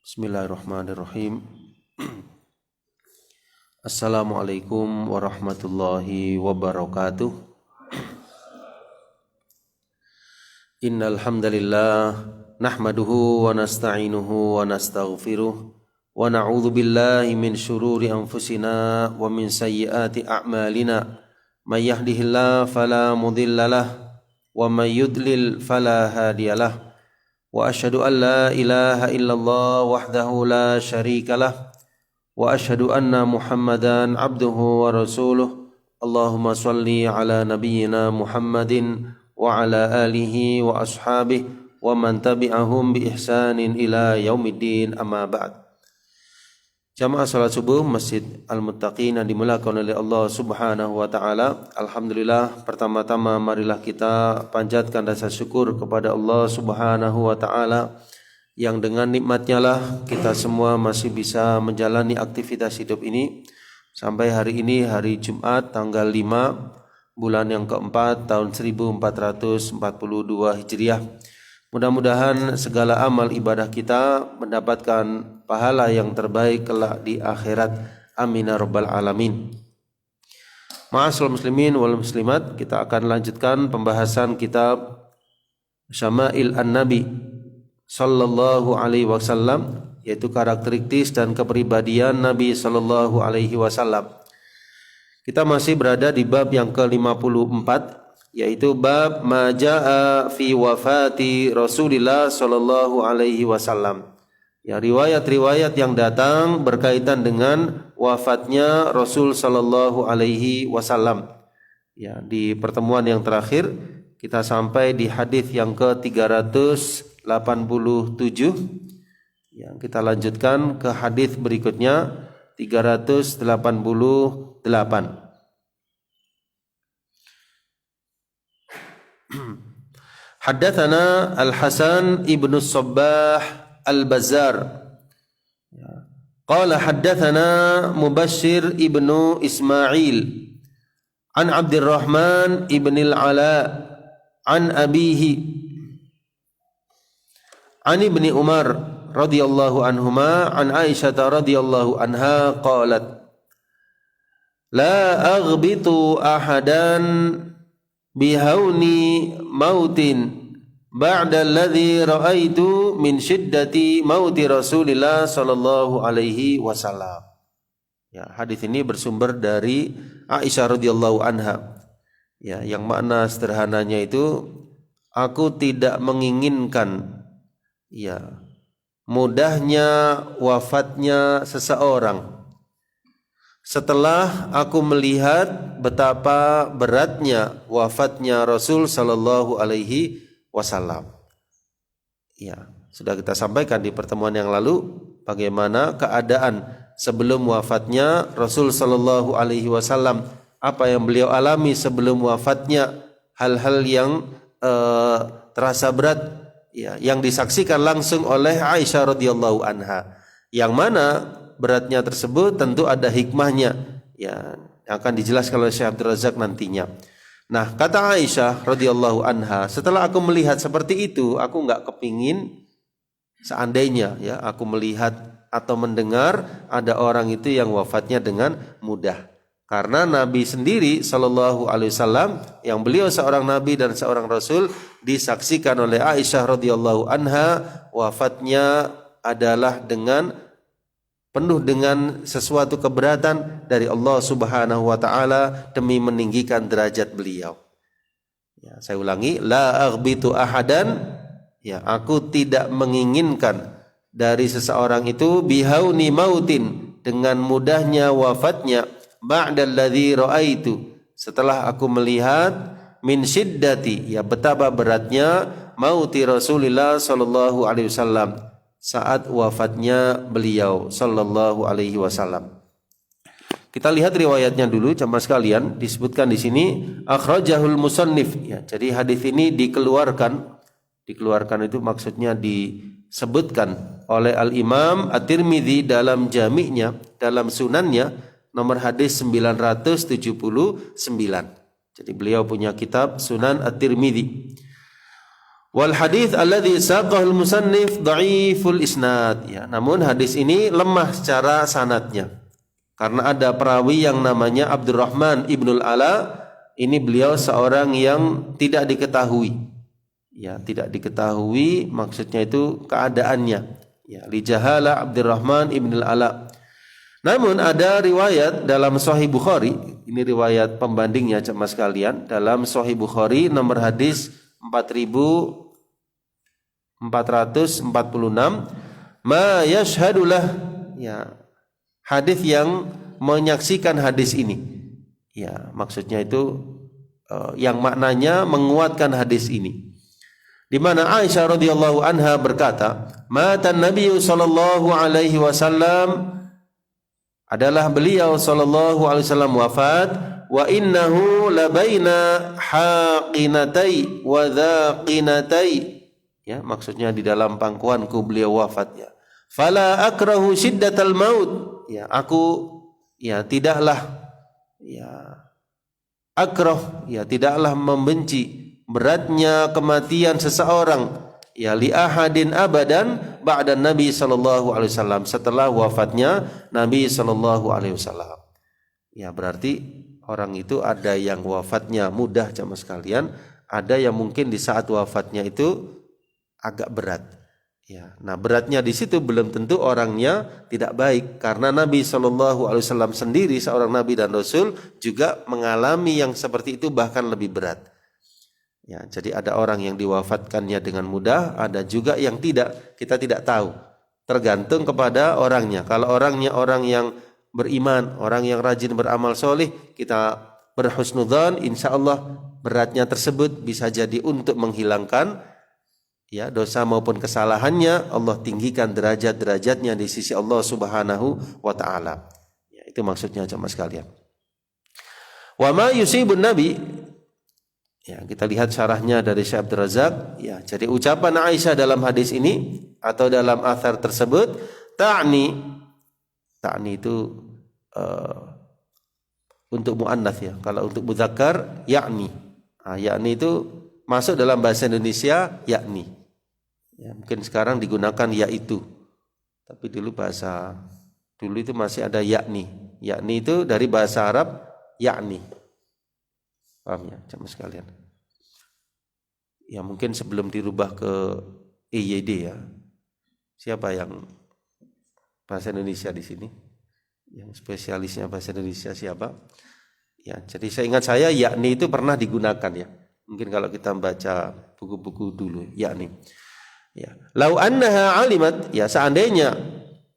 Bismillahirrahmanirrahim. Assalamualaikum warahmatullahi wabarakatuh. Innal hamdalillah nahmaduhu wa nasta'inuhu wa nastaghfiruh wa na'udzu billahi min shururi anfusina wa min sayyiati a'malina. May yahdihillahu fala mudhillalah wa may yudlil fala hadiyalah. Wa asyhadu an la ilaha illallah wahdahu la syarika lah wa asyhadu anna Muhammadan abduhu wa rasuluh. Allahumma shalli ala nabiyyina Muhammadin wa ala alihi wa ashabihi wa man tabi'ahum bi ihsanin ila yaumiddin, amma ba'd. Jamaah salat subuh Masjid Al-Muttaqin yang dimuliakan oleh Allah Subhanahu wa taala. Alhamdulillah, pertama-tama marilah kita panjatkan rasa syukur kepada Allah Subhanahu wa taala yang dengan nikmatnya lah kita semua masih bisa menjalani aktivitas hidup ini sampai hari ini, hari Jumat tanggal 5 bulan yang keempat tahun 1442 Hijriah. Mudah-mudahan segala amal ibadah kita mendapatkan pahala yang terbaik kelak di akhirat. Amin ya rabbal alamin. Ma'asyiral muslimin wal muslimat, kita akan lanjutkan pembahasan kitab Syama'il An-Nabi sallallahu alaihi wasallam, yaitu karakteristik dan kepribadian Nabi sallallahu alaihi wasallam. Kita masih berada di bab yang ke-54, yaitu bab majaa fi wafati Rasulillah sallallahu alaihi wasallam. Ya, riwayat-riwayat yang datang berkaitan dengan wafatnya Rasul sallallahu alaihi wasallam. Ya, di pertemuan yang terakhir kita sampai di hadis yang ke-387. Yang kita lanjutkan ke hadis berikutnya 388. Haddatsana Al-Hasan ibnu Sabbah Al-Bazzar qala haddatsana Mubashshir ibnu Ismail an Abdurrahman ibn al-Ala an abihi an ibni Umar radhiyallahu anhuma an Aisyah radhiyallahu anha qalat la aghbitu ahadan bihauni mautin ba'da alladhi ra'aitu min syiddati mauti Rasulillah sallallahu alaihi wasallam. Ya, hadis ini bersumber dari Aisyah radhiyallahu anha. Ya, yang makna sederhananya itu, aku tidak menginginkan mudahnya wafatnya seseorang setelah aku melihat betapa beratnya wafatnya Rasul sallallahu alaihi wasallam. Ya, sudah kita sampaikan di pertemuan yang lalu bagaimana keadaan sebelum wafatnya Rasul sallallahu alaihi wasallam, apa yang beliau alami sebelum wafatnya, hal-hal yang terasa berat, ya, yang disaksikan langsung oleh Aisyah radhiyallahu anha. Yang mana beratnya tersebut tentu ada hikmahnya, ya, yang akan dijelaskan oleh Syekh Abdul Razak nantinya. Nah, kata Aisyah radhiyallahu anha, setelah aku melihat seperti itu, aku enggak kepingin seandainya, ya, aku melihat atau mendengar ada orang itu yang wafatnya dengan mudah. Karena Nabi sendiri sallallahu alaihi wasallam, yang beliau seorang nabi dan seorang rasul, disaksikan oleh Aisyah radhiyallahu anha wafatnya adalah penuh dengan sesuatu keberatan dari Allah Subhanahu wa taala demi meninggikan derajat beliau. Ya, saya ulangi, la aghbitu ahadan, ya, aku tidak menginginkan dari seseorang itu bihauni mautin, dengan mudahnya wafatnya, ba'dalladzi raaitu, setelah aku melihat min syiddati, ya, betapa beratnya mauti Rasulillah sallallahu alaihi wasallam, saat wafatnya beliau sallallahu alaihi wasallam. Kita lihat riwayatnya dulu jamaah sekalian, disebutkan di sini akhrajahul musannif, ya. Jadi hadis ini dikeluarkan itu maksudnya disebutkan oleh Al-Imam At-Tirmidzi dalam jami'nya, dalam sunannya, nomor hadis 979. Jadi beliau punya kitab Sunan At-Tirmidzi. Wal hadits alladzi saqahul musannif dhaiful isnad. Ya, namun hadis ini lemah secara sanadnya. Karena ada perawi yang namanya Abdurrahman ibnul Ala, ini beliau seorang yang tidak diketahui. Ya, tidak diketahui maksudnya itu keadaannya. Ya, li jahala Abdurrahman ibnul Ala. Namun ada riwayat dalam Sahih Bukhari, ini riwayat pembandingnya jemaah sekalian, dalam Sahih Bukhari nomor hadis 4446, ma yashhadulah, ya, hadis yang menyaksikan hadis ini. Ya, maksudnya itu yang maknanya menguatkan hadis ini. Di mana Aisyah radhiyallahu anha berkata, "Matan Nabi sallallahu alaihi wasallam," adalah beliau sallallahu alaihi wasallam wafat, "wa innahu labaina haqinatai wa dhaqinatai." Ya, maksudnya di dalam pangkuanku beliau wafat, ya. "Fala akrahu syiddatal maut." Ya, aku tidaklah akrah, tidaklah membenci beratnya kematian seseorang, li ahadin abadan ba'da Nabi sallallahu alaihi wasallam, setelah wafatnya Nabi sallallahu alaihi wasallam. Ya, berarti orang itu ada yang wafatnya mudah jamaah sekalian, ada yang mungkin di saat wafatnya itu agak berat. Ya, nah beratnya di situ belum tentu orangnya tidak baik, karena Nabi Shallallahu Alaihi Wasallam sendiri seorang Nabi dan Rasul juga mengalami yang seperti itu, bahkan lebih berat. Ya, jadi ada orang yang diwafatkannya dengan mudah, ada juga yang tidak. Kita tidak tahu, tergantung kepada orangnya. Kalau orangnya orang yang beriman, orang yang rajin beramal soleh, kita berhusnudzan, insya Allah beratnya tersebut bisa jadi untuk menghilangkan dosa maupun kesalahannya, Allah tinggikan derajat-derajatnya di sisi Allah Subhanahu wa taala. Ya, itu maksudnya jemaah sekalian. Wa ma yusibun nabi, ya, kita lihat syarahnya dari Syekh Abdul Razak. Ya, jadi ucapan Aisyah dalam hadis ini atau dalam athar tersebut, ta'ni itu untuk muannats, ya. Kalau untuk mudzakkar yakni. Yakni itu masuk dalam bahasa Indonesia yakni. Ya, mungkin sekarang digunakan yaitu. Tapi dulu itu masih ada yakni. Yakni itu dari bahasa Arab yakni. Paham ya, jemaah sekalian? Ya, mungkin sebelum dirubah ke EYD, ya. Siapa yang bahasa Indonesia di sini? Yang spesialisnya bahasa Indonesia siapa? Ya, jadi saya yakni itu pernah digunakan, ya. Mungkin kalau kita baca buku-buku dulu, yakni. Ya, lau annaha alimat, ya, seandainya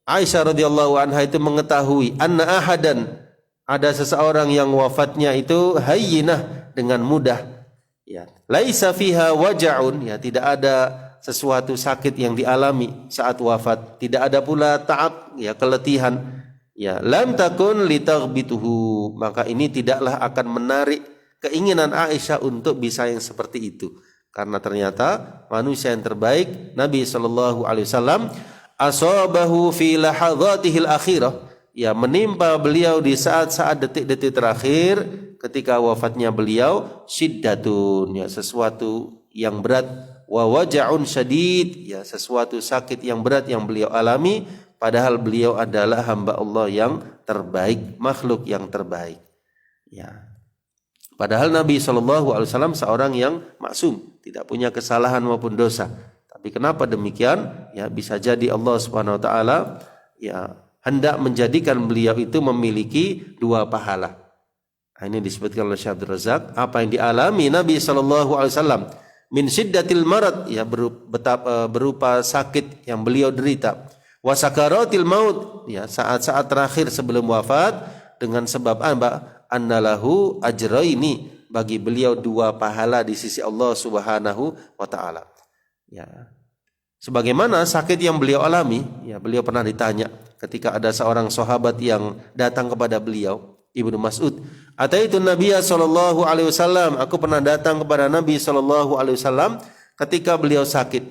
Aisyah radhiyallahu anha itu mengetahui anna ahadan, ada seseorang yang wafatnya itu hayyinah, dengan mudah, ya, laisa fiha waja'un, ya, tidak ada sesuatu sakit yang dialami saat wafat, tidak ada pula ta'ab, ya, keletihan, ya, lam takun litaghbituhu, maka ini tidaklah akan menarik keinginan Aisyah untuk bisa yang seperti itu. Karena ternyata manusia yang terbaik Nabi sallallahu alaihi wasallam asabahu fi lahadhatihil akhirah, ya, menimpa beliau di saat-saat detik-detik terakhir ketika wafatnya beliau, syiddatun, ya, sesuatu yang berat, wa waja'un syadid, ya, sesuatu sakit yang berat yang beliau alami, padahal beliau adalah hamba Allah yang terbaik, makhluk yang terbaik. Ya. Padahal Nabi SAW seorang yang maksum, tidak punya kesalahan maupun dosa. Tapi kenapa demikian? Ya, bisa jadi Allah Subhanahu wa taala, ya, hendak menjadikan beliau itu memiliki dua pahala. Nah, ini disebutkan oleh Syekh Abdul Razak, apa yang dialami Nabi SAW min syiddatil marad, ya, berupa sakit yang beliau derita, wa sakaratil maut, ya, saat-saat terakhir sebelum wafat, dengan sebab annalahu ajraini, bagi beliau dua pahala di sisi Allah Subhanahu wa taala. Ya. Sebagaimana sakit yang beliau alami, ya, beliau pernah ditanya ketika ada seorang sahabat yang datang kepada beliau, Ibnu Mas'ud, ataitu Nabiyya sallallahu alaihi wasallam, aku pernah datang kepada Nabi sallallahu alaihi wasallam ketika beliau sakit,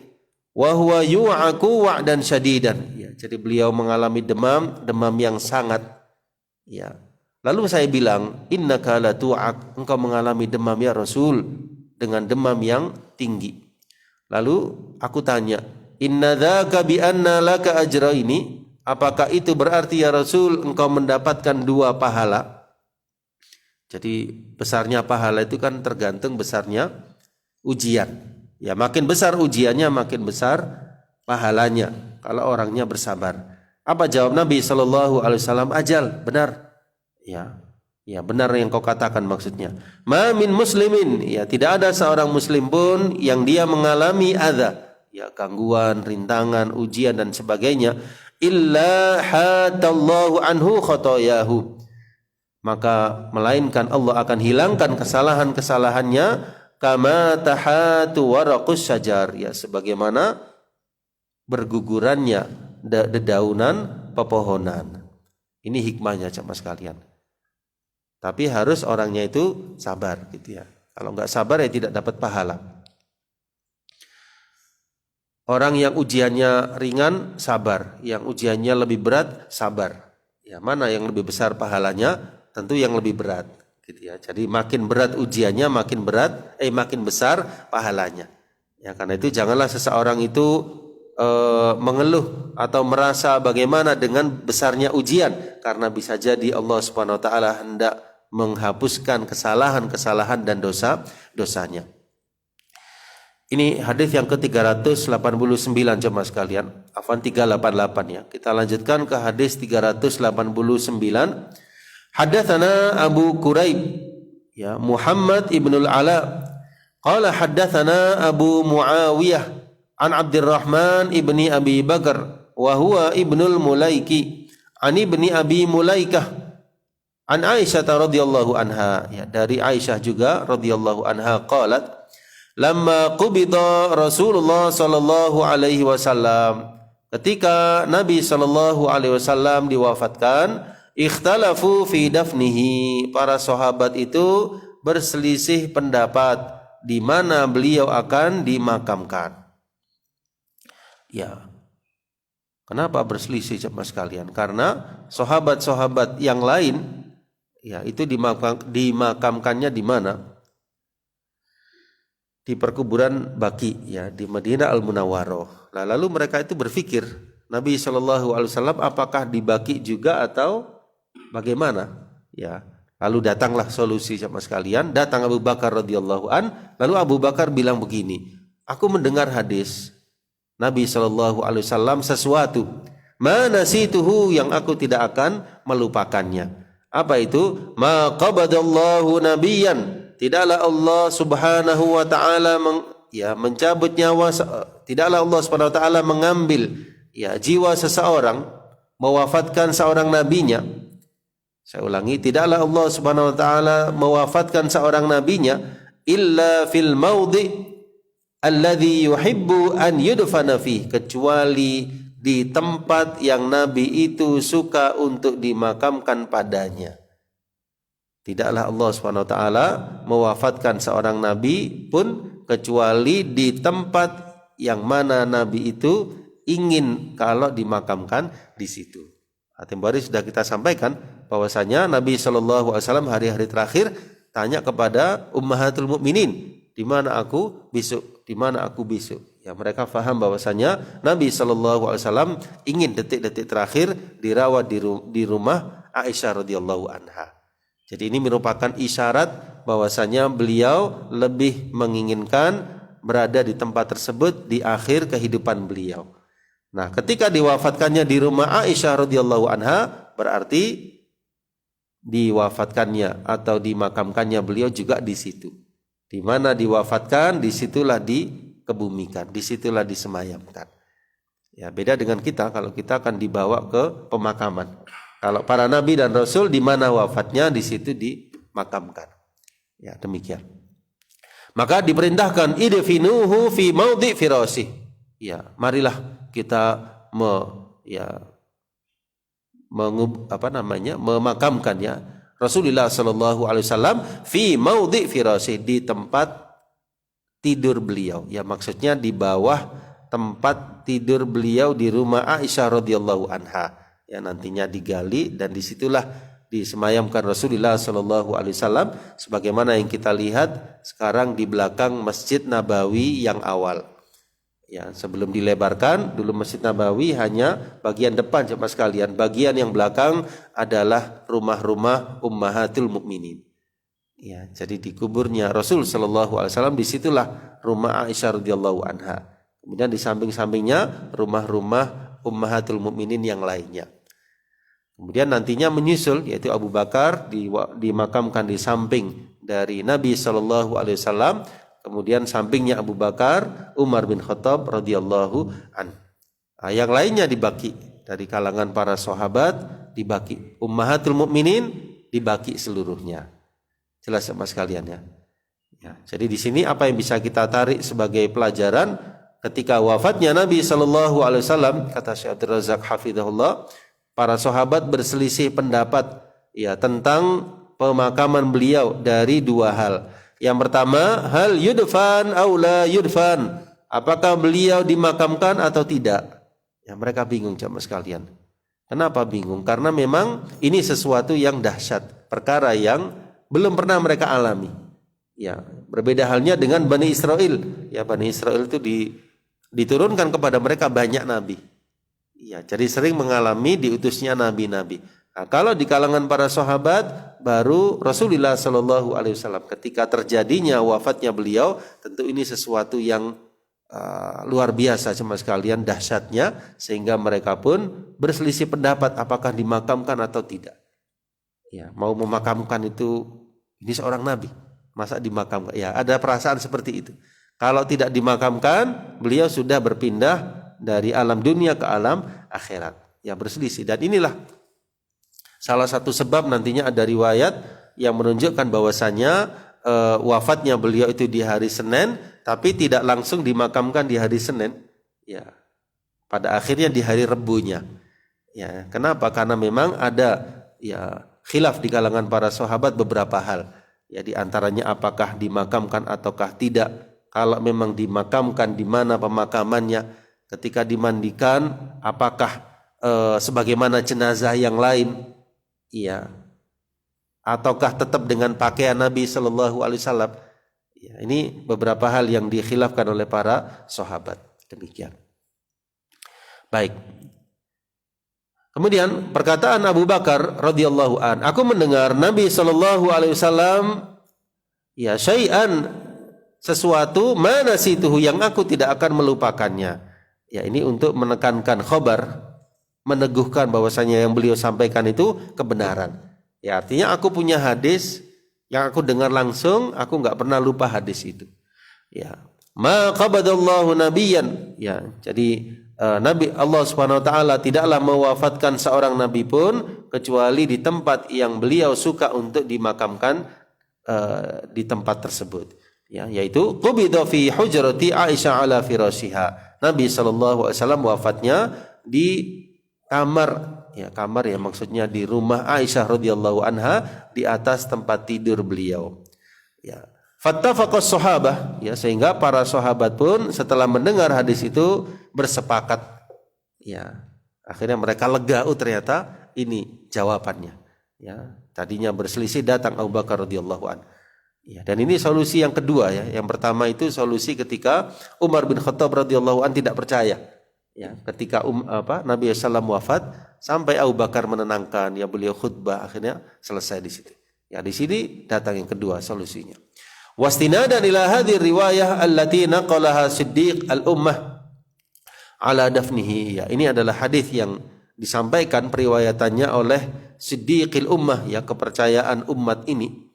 wa huwa yu'aku wa'dan syadidan, ya, jadi beliau mengalami demam yang sangat, ya. Lalu saya bilang, innaka la tu'ak, engkau mengalami demam ya Rasul, dengan demam yang tinggi. Lalu aku tanya, inna dzaka bi anna laka ajraini, apakah itu berarti ya Rasul engkau mendapatkan 2 pahala? Jadi besarnya pahala itu kan tergantung besarnya ujian. Ya, makin besar ujiannya makin besar pahalanya kalau orangnya bersabar. Apa jawab Nabi sallallahu alaihi wasallam? Ajal, benar. Ya. Ya, benar yang kau katakan maksudnya. Ma min muslimin, ya tidak ada seorang muslim pun yang dia mengalami adza, ya gangguan, rintangan, ujian dan sebagainya, illa hatallahu anhu khotoyahu. Maka melainkan Allah akan hilangkan kesalahan-kesalahannya kama tahatu waraqus syajar, ya sebagaimana bergugurannya dedaunan pepohonan. Ini hikmahnya jemaah sekalian. Tapi harus orangnya itu sabar gitu ya. Kalau enggak sabar ya tidak dapat pahala. Orang yang ujiannya ringan sabar, yang ujiannya lebih berat sabar. Ya, mana yang lebih besar pahalanya? Tentu yang lebih berat gitu ya. Jadi makin berat ujiannya makin besar pahalanya. Ya, karena itu janganlah seseorang itu mengeluh atau merasa bagaimana dengan besarnya ujian, karena bisa jadi Allah Subhanahu wa taala hendak menghapuskan kesalahan-kesalahan dan dosa-dosanya. Ini hadis yang ke-389 jemaah sekalian. Afwan 388 ya. Kita lanjutkan ke hadis 389. Haddatsana Abu Quraib ya Muhammad ibnul Ala qala haddatsana Abu Muawiyah an Abdurrahman ibni Abi Bakar wa huwa ibnul Mulaiki an ibni Abi Mulaikah an Aisyah radhiyallahu anha, ya dari Aisyah juga radhiyallahu anha qalat lamma qubida Rasulullah sallallahu alaihi wasallam, ketika Nabi sallallahu alaihi wasallam diwafatkan, ikhtalafu fi dafnihi, para sahabat itu berselisih pendapat di mana beliau akan dimakamkan. Ya. Kenapa berselisih jemaah sekalian? Karena sahabat-sahabat yang lain ya itu dimakamkannya di mana? Di perkuburan Baqi ya di Madinah Al-Munawwarah. Nah, lalu mereka itu berpikir, Nabi Shallallahu alaihi wasallam apakah di Baqi juga atau bagaimana? Ya. Lalu datanglah solusi jemaah sekalian, datang Abu Bakar radhiyallahu an, lalu Abu Bakar bilang begini, aku mendengar hadis Nabi Shallallahu alaihi wasallam sesuatu, mana situhu yang aku tidak akan melupakannya. Apa itu? Ma qabadallahu nabiyyan, tidaklah Allah Subhanahu wa taala mencabut nyawa, tidaklah Allah Subhanahu wa taala mengambil ya jiwa seseorang, mewafatkan seorang nabinya. Saya ulangi, tidaklah Allah Subhanahu wa taala mewafatkan seorang nabinya illa fil maudhi alladhi yuhibbu an yudfana fih, kecuali di tempat yang Nabi itu suka untuk dimakamkan padanya. Tidaklah Allah Subhanahu wa taala mewafatkan seorang nabi pun kecuali di tempat yang mana nabi itu ingin kalau dimakamkan di situ. Tadi sudah kita sampaikan bahwasanya Nabi Shallallahu alaihi wasallam hari-hari terakhir tanya kepada ummahatul mukminin, di mana aku besok, di mana aku besok. Ya, mereka faham bahwasanya Nabi Shallallahu alaihi wasallam ingin detik-detik terakhir dirawat di rumah Aisyah radhiyallahu anha. Jadi ini merupakan isyarat bahwasanya beliau lebih menginginkan berada di tempat tersebut di akhir kehidupan beliau. Nah, ketika diwafatkannya di rumah Aisyah radhiyallahu anha, berarti diwafatkannya atau dimakamkannya beliau juga di situ. Di mana diwafatkan, disitulah dikebumikan, disitulah disemayamkan. Ya, beda dengan kita, kalau kita akan dibawa ke pemakaman. Kalau para nabi dan rasul di mana wafatnya, di situ dimakamkan. Ya, demikian. Maka diperintahkan idfinuhu fi maudhi firasih. Ya, marilah kita memakamkan ya Rasulullah sallallahu alaihi wasallam fi maudhi firasih, di tempat tidur beliau. Ya, maksudnya di bawah tempat tidur beliau di rumah Aisyah radhiyallahu anha. Ya, nantinya digali dan disitulah disemayamkan Rasulullah sallallahu alaihi wasallam sebagaimana yang kita lihat sekarang di belakang Masjid Nabawi yang awal. Ya, sebelum dilebarkan, dulu Masjid Nabawi hanya bagian depan jemaah sekalian. Bagian yang belakang adalah rumah-rumah ummahatul mukminin. Ya, jadi di kuburnya Rasul sallallahu alaihi wasallam disitulah rumah Aisyah radhiyallahu anha. Kemudian di samping-sampingnya rumah-rumah ummahatul mukminin yang lainnya. Kemudian nantinya menyusul yaitu Abu Bakar dimakamkan di samping dari Nabi sallallahu alaihi wasallam. Kemudian sampingnya Abu Bakar, Umar bin Khattab radhiyallahu an. Yang lainnya dibagi dari kalangan para sahabat dibagi. Ummahatul mukminin dibagi seluruhnya. Jelas sama sekalian ya. Ya, jadi di sini apa yang bisa kita tarik sebagai pelajaran ketika wafatnya Nabi sallallahu alaihi wasallam, kata Syekh Abdul Razak hafizahullah, para sahabat berselisih pendapat ya tentang pemakaman beliau dari dua hal. Yang pertama, hal yudfan aw la yudfan? Apakah beliau dimakamkan atau tidak? Ya, mereka bingung jemaah sekalian. Kenapa bingung? Karena memang ini sesuatu yang dahsyat, perkara yang belum pernah mereka alami. Ya, berbeda halnya dengan Bani Israel. Ya, Bani Israel itu diturunkan kepada mereka banyak nabi. Ya, jadi sering mengalami diutusnya nabi-nabi. Nah, kalau di kalangan para sahabat baru Rasulullah Shallallahu Alaihi Wasallam ketika terjadinya wafatnya beliau, tentu ini sesuatu yang luar biasa sama sekalian dahsyatnya sehingga mereka pun berselisih pendapat apakah dimakamkan atau tidak. Ya, mau memakamkan itu ini seorang nabi, masa dimakamkan? Ya, ada perasaan seperti itu. Kalau tidak dimakamkan, beliau sudah berpindah dari alam dunia ke alam akhirat. Ya, berselisih dan inilah salah satu sebab nantinya ada riwayat yang menunjukkan bahwasannya wafatnya beliau itu di hari Senin, tapi tidak langsung dimakamkan di hari Senin. Ya, pada akhirnya di hari Rebunya. Ya, kenapa? Karena memang ada ya khilaf di kalangan para sahabat beberapa hal. Ya, di antaranya apakah dimakamkan ataukah tidak. Kalau memang dimakamkan, di mana pemakamannya? Ketika dimandikan, apakah sebagaimana jenazah yang lain? Iya, ataukah tetap dengan pakaian Nabi Shallallahu Alaihi Wasallam? Ya, ini beberapa hal yang dikhilafkan oleh para sahabat. Demikian. Baik. Kemudian perkataan Abu Bakar radhiyallahu an, aku mendengar Nabi Shallallahu Alaihi Wasallam, ya syai'an, sesuatu mana situhu yang aku tidak akan melupakannya. Ya, ini untuk menekankan khobar, meneguhkan bahwasanya yang beliau sampaikan itu kebenaran. Ya, artinya aku punya hadis yang aku dengar langsung, aku nggak pernah lupa hadis itu. Ya, ma qabadallahu nabiyyan. Ya, jadi Nabi Allah Subhanahu wa taala tidaklah mewafatkan seorang nabi pun kecuali di tempat yang beliau suka untuk dimakamkan di tempat tersebut. Ya, yaitu qubida fi hujrati Aisyah ala firashiha. Nabi sallallahu alaihi wasallam wafatnya di kamar ya maksudnya di rumah Aisyah radhiyallahu anha di atas tempat tidur beliau. Ya. Fattafaqas sahabah ya sehingga para sahabat pun setelah mendengar hadis itu bersepakat. Ya. Akhirnya mereka lega, ternyata ini jawabannya. Ya. Tadinya berselisih, datang Abu Bakar radhiyallahu anhu. Ya, dan ini solusi yang kedua ya. Yang pertama itu solusi ketika Umar bin Khattab radhiyallahu anhu tidak percaya. Ya, ketika Nabi SAW wafat sampai Abu Bakar menenangkan, ya beliau khutbah, akhirnya selesai di situ. Ya, di sini datang yang kedua solusinya. Wastinadan ila hadhihi riwayah allati naqalaha Siddiq al-ummah ala dafnihi. Ya, ini adalah hadis yang disampaikan periwayatannya oleh Siddiqil ummah, ya kepercayaan umat ini.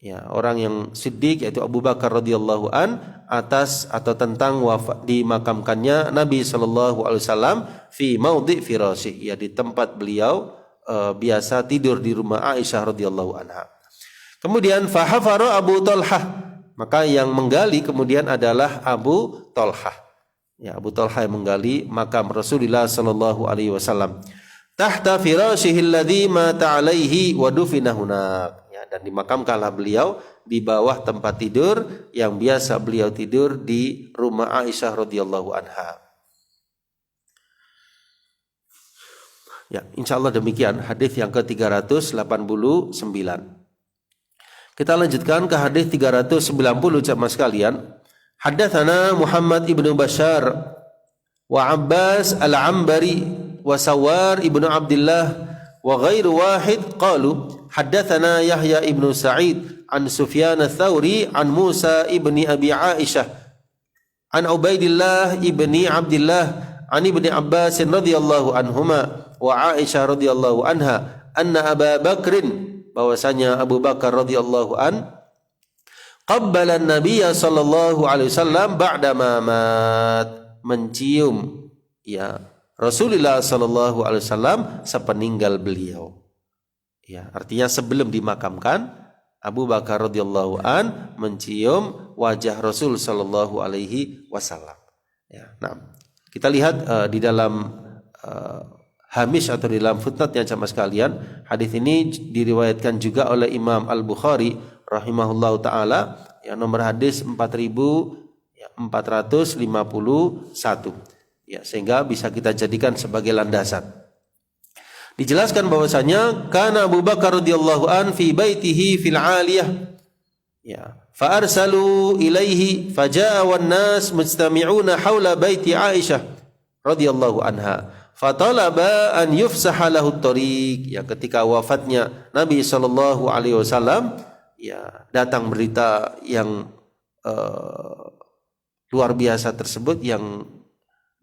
Ya, orang yang siddiq yaitu Abu Bakar radhiyallahu an atas atau tentang wafat dimakamkannya Nabi sallallahu alaihi wasallam fi maudhi firasih, ya di tempat beliau biasa tidur di rumah Aisyah radhiyallahu anha. Kemudian fahafara Abu Talhah, maka yang menggali kemudian adalah Abu Talhah. Ya, Abu Talhah yang menggali makam Rasulullah sallallahu alaihi wasallam. Tahta firashihi alladhi mata alaihi wa dufina hunak. Dan dimakamkanlah beliau di bawah tempat tidur yang biasa beliau tidur di rumah Aisyah radhiyallahu anha. Ya, insyaallah demikian hadis yang ke-389. Kita lanjutkan ke hadis 390 jemaah sekalian. Haddatsana Muhammad ibnu Bashar wa Abbas al-Ambari wa Sawar ibnu Abdullah wa ghairu wahid qalu haddatsana Yahya ibnu Sa'id an Sufyan ats-Tsauri an Musa ibni Abi Aisyah an Ubaidillah ibni Abdullah an ibni Abbas radhiyallahu anhuma wa Aisyah radhiyallahu anha anna Abu Bakrin, bahwasanya Abu Bakar radhiyallahu an qabbala an-nabiy sallallahu alaihi wasallam ba'da ma mat, mencium ya Rasulullah sallallahu alaihi wasallam sepeninggal beliau. Ya, artinya sebelum dimakamkan Abu Bakar radhiyallahu an mencium wajah Rasul sallallahu alaihi wasallam. Ya, nah, kita lihat di dalam hamish atau di dalam footnote yang sama sekalian, hadis ini diriwayatkan juga oleh Imam Al-Bukhari rahimahullahu taala, ya, nomor hadis 4451. Ya, sehingga bisa kita jadikan sebagai landasan. Dijelaskan bahwasanya kana Abu Bakar radhiyallahu an fi baitihi fil 'aliyah. Ya, fa arsalu ilaihi faja'a wan nas mujtami'una haula baiti Aisyah radhiyallahu anha. Fatalaba an yufsaha lahu at-tariq. Ya, ketika wafatnya Nabi sallallahu alaihi wasallam, ya, datang berita yang luar biasa tersebut yang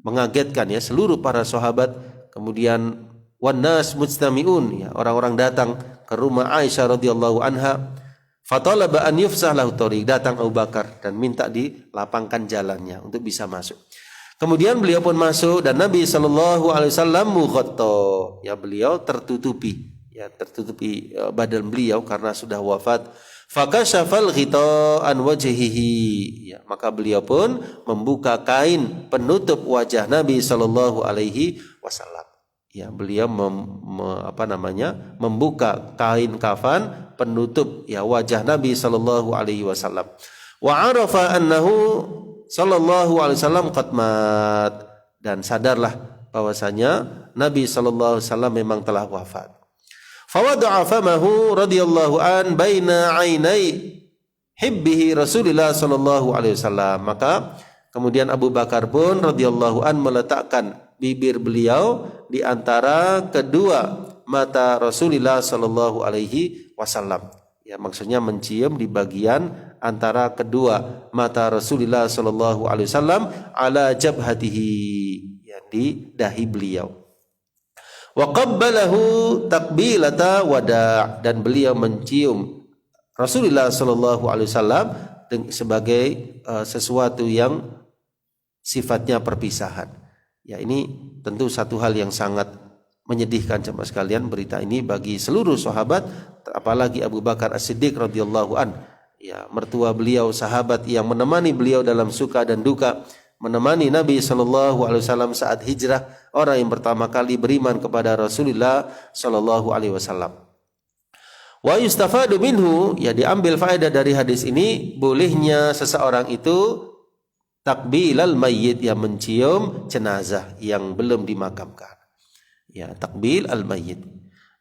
mengagetkan, ya, seluruh para sahabat. Kemudian wannas mujtami'un, ya, orang-orang datang ke rumah Aisyah radhiyallahu anha. Fatalaba an yufsah lahu tariq, datang Abu Bakar dan minta dilapangkan jalannya untuk bisa masuk. Kemudian beliau pun masuk dan Nabi sallallahu alaihi wasallam mughatta, ya, beliau tertutupi, ya, tertutupi badan beliau karena sudah wafat. Fakashafal ghita an wajhihi, ya, maka beliau pun membuka kain penutup wajah Nabi sallallahu alaihi wasallam. Ya, beliau membuka kain kafan penutup, ya, wajah Nabi sallallahu alaihi wasallam. Wa arafa annahu sallallahu alaihi wasallam qad mat, dan sadarlah bahwasanya Nabi sallallahu alaihi wasallam memang telah wafat. Fawada'a famahu radhiyallahu an baina ainai hibbihi Rasulullah sallallahu alaihi wasallam. Maka kemudian Abu Bakar pun radhiyallahu an meletakkan bibir beliau di antara kedua mata Rasulullah sallallahu alaihi wasallam. Ya, maksudnya mencium di bagian antara kedua mata Rasulullah sallallahu alaihi wasallam ala jabhatihi, ya, di dahi beliau. Wa qabbalahu takbilata wada', dan beliau mencium Rasulullah sallallahu alaihi wasallam sebagai sesuatu yang sifatnya perpisahan. Ya, ini tentu satu hal yang sangat menyedihkan jemaah sekalian, berita ini bagi seluruh sahabat, apalagi Abu Bakar As-Siddiq radhiyallahu an, ya, mertua beliau, sahabat yang menemani beliau dalam suka dan duka, menemani Nabi sallallahu alaihi wasallam saat hijrah, orang yang pertama kali beriman kepada Rasulullah sallallahu alaihi wasallam. Wa yustafadu minhu, ya, diambil faedah dari hadis ini bolehnya seseorang itu takbilal mayyit, yang mencium jenazah yang belum dimakamkan. Ya, takbil al mayyit.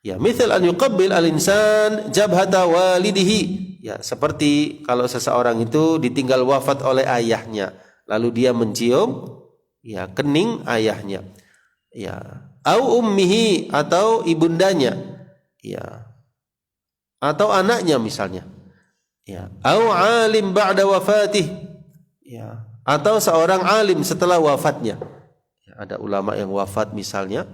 Ya, misal an yuqabbil al insan jabhata walidihi. Ya, seperti kalau seseorang itu ditinggal wafat oleh ayahnya, lalu dia mencium, ya, kening ayahnya, ya, au ummihi, atau ibundanya, ya, atau anaknya misalnya, ya, au alim ba'da wafatih, ya, atau seorang alim setelah wafatnya. Ya, ada ulama yang wafat misalnya,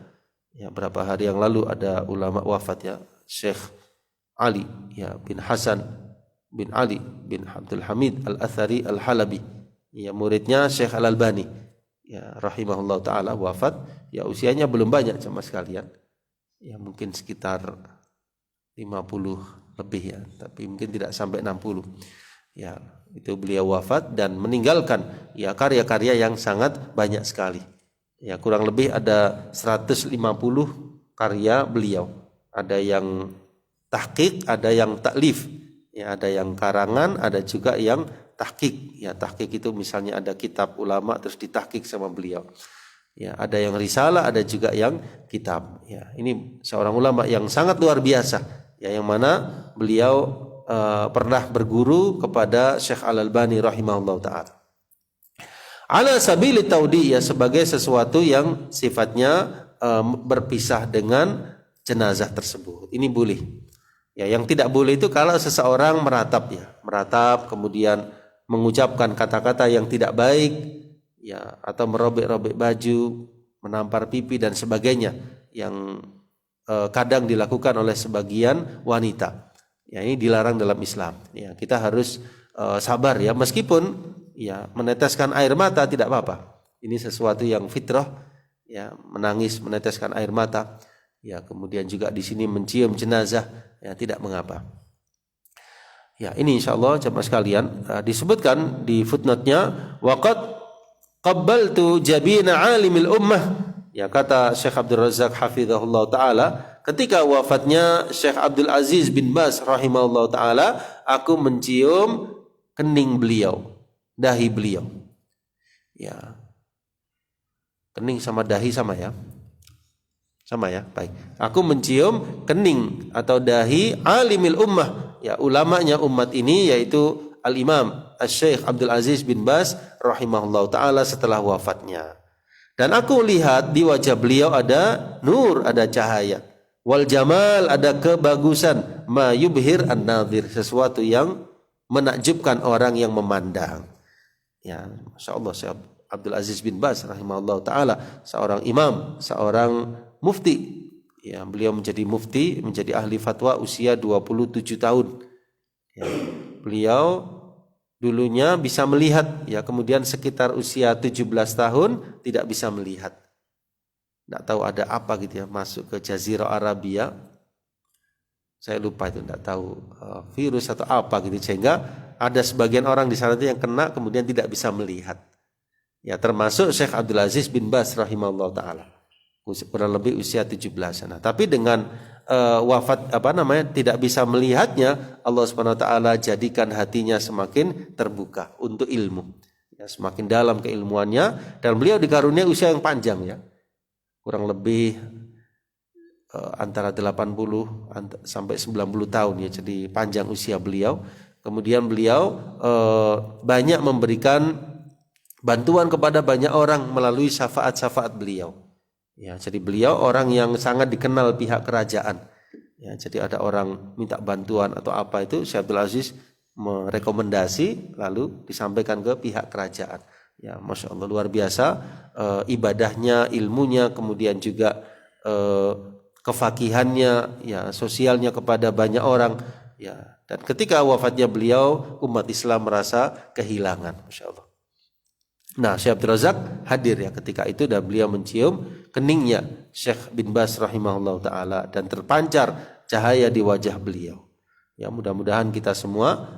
ya, berapa hari yang lalu ada ulama wafat, ya, Syekh Ali, ya, bin Hasan bin Ali bin Abdul Hamid Al-Athari Al-Halabi, ya, muridnya Syekh Al-Albani, ya, rahimahullah ta'ala, wafat, ya, usianya belum banyak sama sekalian, ya, mungkin sekitar 50 lebih, ya, tapi mungkin tidak sampai 60. Ya, itu beliau wafat dan meninggalkan, ya, karya-karya yang sangat banyak sekali. Ya, kurang lebih ada 150 karya beliau. Ada yang tahqiq, ada yang taklif, ya, ada yang karangan, ada juga yang tahqiq. Ya, tahqiq itu misalnya ada kitab ulama terus ditahqiq sama beliau. Ya, ada yang risalah, ada juga yang kitab. Ya, ini seorang ulama yang sangat luar biasa, ya, yang mana beliau pernah berguru kepada Syekh Al-Albani rahimahullah ta'ala. Ala sabili taudi, ya sebagai sesuatu yang sifatnya berpisah dengan jenazah tersebut. Ini boleh. Ya, yang tidak boleh itu kalau seseorang meratap, ya, meratap kemudian mengucapkan kata-kata yang tidak baik, ya, atau merobek-robek baju, menampar pipi dan sebagainya yang kadang dilakukan oleh sebagian wanita. Ya, ini dilarang dalam Islam. Ya, kita harus sabar, ya, meskipun ya meneteskan air mata tidak apa-apa. Ini sesuatu yang fitrah, ya, menangis, meneteskan air mata. Ya, kemudian juga di sini mencium jenazah, ya, tidak mengapa. Ya, ini insyaallah jemaah sekalian disebutkan di footnote-nya, waqad qabbaltu jabina alimil ummah. Ya, kata Syekh Abdul Razak hafizahullah taala, ketika wafatnya Syekh Abdul Aziz bin Baz rahimahullah taala, aku mencium kening beliau, dahi beliau. Ya. Kening sama dahi sama ya? Sama ya? Baik. Aku mencium kening atau dahi alimil ummah, ya, ulamanya umat ini, yaitu Al-Imam Asy-Syaikh Abdul Aziz bin Baz rahimahullah taala setelah wafatnya. Dan aku lihat di wajah beliau ada nur, ada cahaya. Wal jamal, ada kebagusan. Ma yubhir an-nadhir, sesuatu yang menakjubkan orang yang memandang. Ya, Masya Allah, Syekh Abdul Aziz bin Baz rahimahullah ta'ala, seorang imam, seorang mufti. Ya, beliau menjadi mufti, menjadi ahli fatwa usia 27 tahun. Ya, beliau dulunya bisa melihat, ya, kemudian sekitar usia 17 tahun tidak bisa melihat. Tidak tahu ada apa gitu, ya, masuk ke Jazirah Arabia. Saya lupa itu, tidak tahu virus atau apa gitu, sehingga ada sebagian orang di sana itu yang kena kemudian tidak bisa melihat. Ya, termasuk Syekh Abdul Aziz bin Baz rahimahullah taala. Kurang lebih usia 17. Nah, tapi dengan wafat tidak bisa melihatnya, Allah Subhanahu wa taala jadikan hatinya semakin terbuka untuk ilmu. Ya, semakin dalam keilmuannya, dan beliau dikaruniai usia yang panjang, ya. Kurang lebih antara 80 sampai 90 tahun, ya. Jadi panjang usia beliau. Kemudian beliau banyak memberikan bantuan kepada banyak orang melalui syafaat-syafaat beliau. Ya, jadi beliau orang yang sangat dikenal pihak kerajaan. Ya, jadi ada orang minta bantuan atau apa, itu Syekh Abdul Aziz merekomendasi lalu disampaikan ke pihak kerajaan. Ya, Masya Allah, luar biasa ibadahnya, ilmunya, kemudian juga kefakihannya, ya, sosialnya kepada banyak orang. Ya, dan ketika wafatnya beliau, umat Islam merasa kehilangan, Masya Allah. Nah, Syekh Abdul Razak hadir, ya, ketika itu, dan beliau mencium keningnya Syekh bin Baz rahimahullah ta'ala, dan terpancar cahaya di wajah beliau. Ya, mudah-mudahan kita semua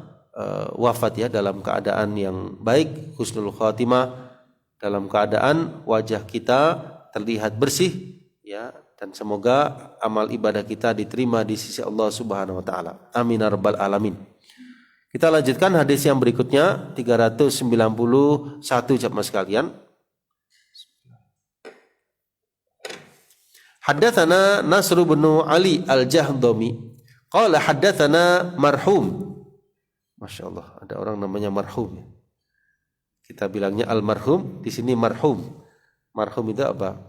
wafat, ya, dalam keadaan yang baik, husnul khatimah, dalam keadaan wajah kita terlihat bersih, ya, dan semoga amal ibadah kita diterima di sisi Allah Subhanahu wa taala. Amin ya rabbal alamin. Kita lanjutkan hadis yang berikutnya, 391 jemaah sekalian. Haddatsana Nasr bin Ali Al-Jahdami qala haddatsana marhum. Masya Allah, ada orang namanya marhum. Kita bilangnya almarhum, di sini marhum. Marhum itu apa?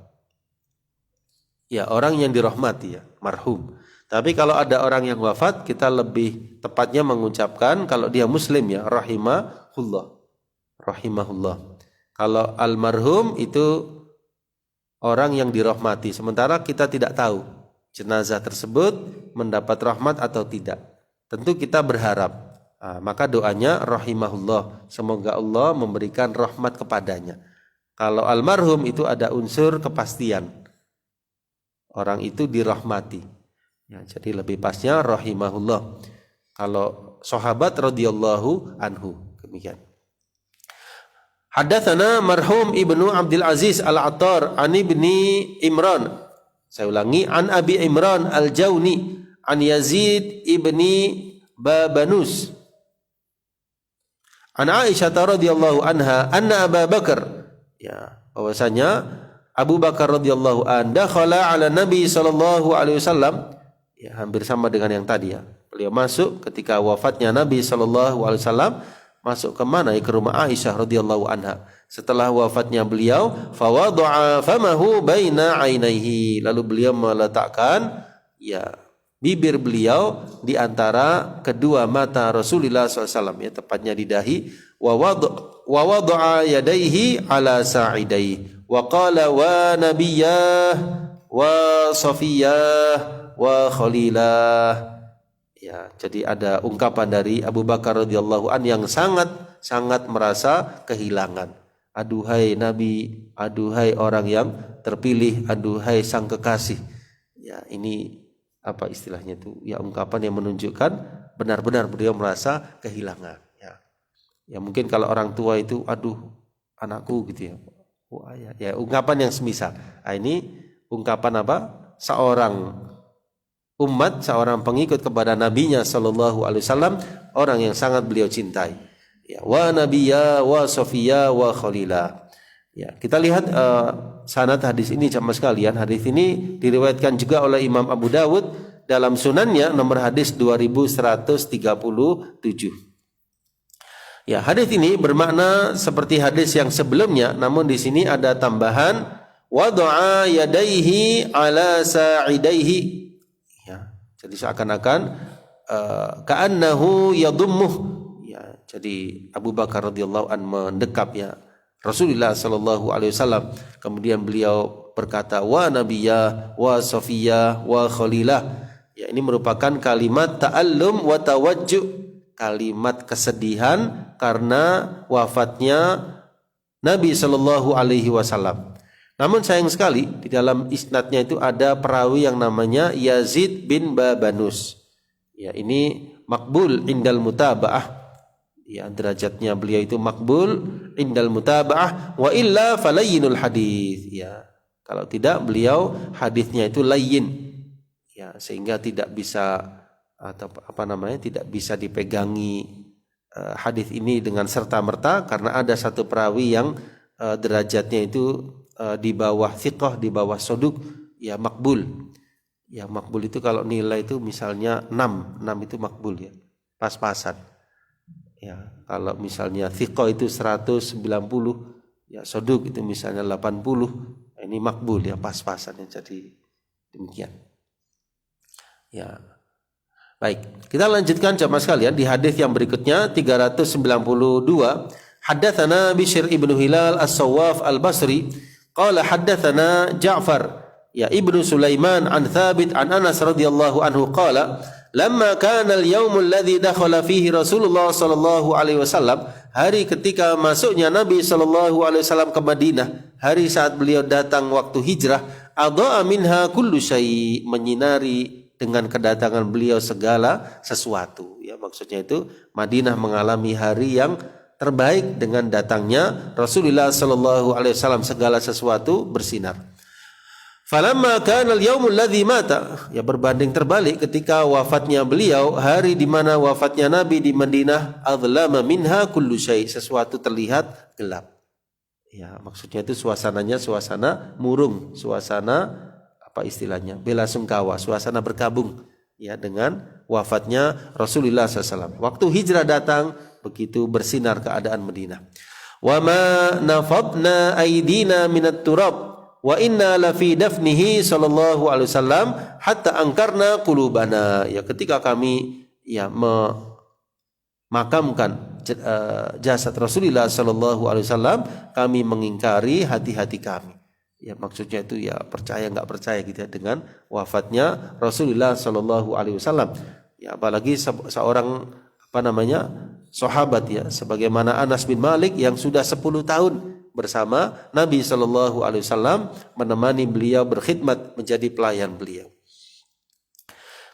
Ya, orang yang dirahmati, ya, marhum. Tapi kalau ada orang yang wafat, kita lebih tepatnya mengucapkan, kalau dia muslim, ya, rahimahullah. Rahimahullah. Kalau almarhum itu orang yang dirahmati, sementara kita tidak tahu jenazah tersebut mendapat rahmat atau tidak. Tentu kita berharap, maka doanya rahimahullah, semoga Allah memberikan rahmat kepadanya. Kalau almarhum itu ada unsur kepastian, orang itu dirahmati. Ya, jadi lebih pasnya rahimahullah. Kalau sahabat radhiyallahu anhu, demikian. Haddatsana marhum Ibnu Abdul Aziz Al-Attar an Ibni Imran. Saya ulangi, an Abi Imran Al-Jauni an Yazid ibni Babanus an Aisyah radhiyallahu anha anna Abu Bakar, ya, bahwasanya Abu Bakar radhiyallahu an dakhala ala Nabi sallallahu alaihi wasallam. Ya, hampir sama dengan yang tadi, ya. Beliau masuk ketika wafatnya Nabi sallallahu alaihi wasallam, masuk ke mana? Ke rumah Aisyah radhiyallahu anha. Setelah wafatnya beliau, fawadha'a famahu baina ainaihi, lalu beliau meletakkan bibir beliau di antara kedua mata Rasulullah SAW, tepatnya di dahi. Wa wada'a yadaihi ala sa'idaihi wa qala wa nabiyyah wa safiyah wa khalilah. Jadi ada ungkapan dari Abu Bakar radhiyallahu an yang sangat merasa kehilangan. Aduhai Nabi, aduhai orang yang terpilih, aduhai sang kekasih. Ini apa istilahnya itu? Ungkapan yang menunjukkan benar-benar beliau merasa kehilangan. Mungkin kalau orang tua itu, aduh anakku gitu ya. Ungkapan yang semisal. Ini ungkapan apa? Seorang umat, seorang pengikut kepada nabinya sallallahu alaihi wasallam, orang yang sangat beliau cintai. Wa nabiyya wa safiyya wa khalila. Kita lihat sanad hadis ini jamaah sekalian. Hadis ini diriwayatkan juga oleh Imam Abu Dawud dalam sunannya nomor hadis 2137. Hadis ini bermakna seperti hadis yang sebelumnya, namun di sini ada tambahan wada'a yadaihi ala sa'idaihi. Jadi seakan-akan ka'annahu yadummuh. Jadi Abu Bakar radhiyallahu an mendekap Rasulullah sallallahu alaihi wasallam. Kemudian beliau berkata wa nabiyya wa safiyya wa khalilah. Ini merupakan kalimat ta'allum wa tawajjuh, kalimat kesedihan karena wafatnya Nabi sallallahu alaihi wasallam. Namun sayang sekali di dalam isnadnya itu ada perawi yang namanya Yazid bin Babanus. Ini makbul indal mutaba'ah. Derajatnya beliau itu makbul indal mutaba'ah, wa illa falayyinul hadis. Kalau tidak beliau hadisnya itu layyin. Sehingga tidak bisa tidak bisa dipegangi hadis ini dengan serta-merta karena ada satu perawi yang derajatnya itu di bawah thiqah, di bawah soduk, makbul. Makbul itu kalau nilai itu misalnya 6 itu makbul pas-pasan. Kalau misalnya thiqah itu 190, soduk itu misalnya 80, ini makbul pas-pasan. Jadi demikian. Baik, kita lanjutkan jamaah sekalian di hadis yang berikutnya 392. Haddatsana Bishr ibnu Hilal As-Sawwaf Al-Basri qala haddatsana Ja'far ibnu Sulaiman an Thabit an Anas radhiyallahu anhu qala lamma kana al-yaum alladhi dakhala fihi Rasulullah sallallahu alaihi wasallam, hari ketika masuknya Nabi sallallahu alaihi wasallam ke Madinah, hari saat beliau datang waktu hijrah, adha'a minha kullu syai', menyinari dengan kedatangan beliau segala sesuatu. Maksudnya itu Madinah mengalami hari yang terbaik dengan datangnya Rasulullah sallallahu alaihi wasallam, segala sesuatu bersinar. Falamma kana al-yaumul ladzi mata, berbanding terbalik ketika wafatnya beliau, hari di mana wafatnya Nabi di Madinah, adlama minha kullu syai', sesuatu terlihat gelap. Maksudnya itu suasananya suasana murung, suasana apa istilahnya? Bela sungkawa, suasana berkabung dengan wafatnya Rasulullah SAW. Waktu hijrah datang, begitu bersinar keadaan Madinah. Wa ma nafadna aydina minat turab wa inna la fi dafnihi sallallahu alaihi wasallam hatta angkarna qulubana. Ketika kami memakamkan jasad Rasulullah sallallahu alaihi wasallam, kami mengingkari hati-hati kami. Maksudnya itu percaya enggak percaya gitu dengan wafatnya Rasulullah sallallahu alaihi wasallam. Apalagi seorang sahabat sebagaimana Anas bin Malik yang sudah 10 tahun bersama Nabi sallallahu alaihi wasallam, menemani beliau berkhidmat, menjadi pelayan beliau.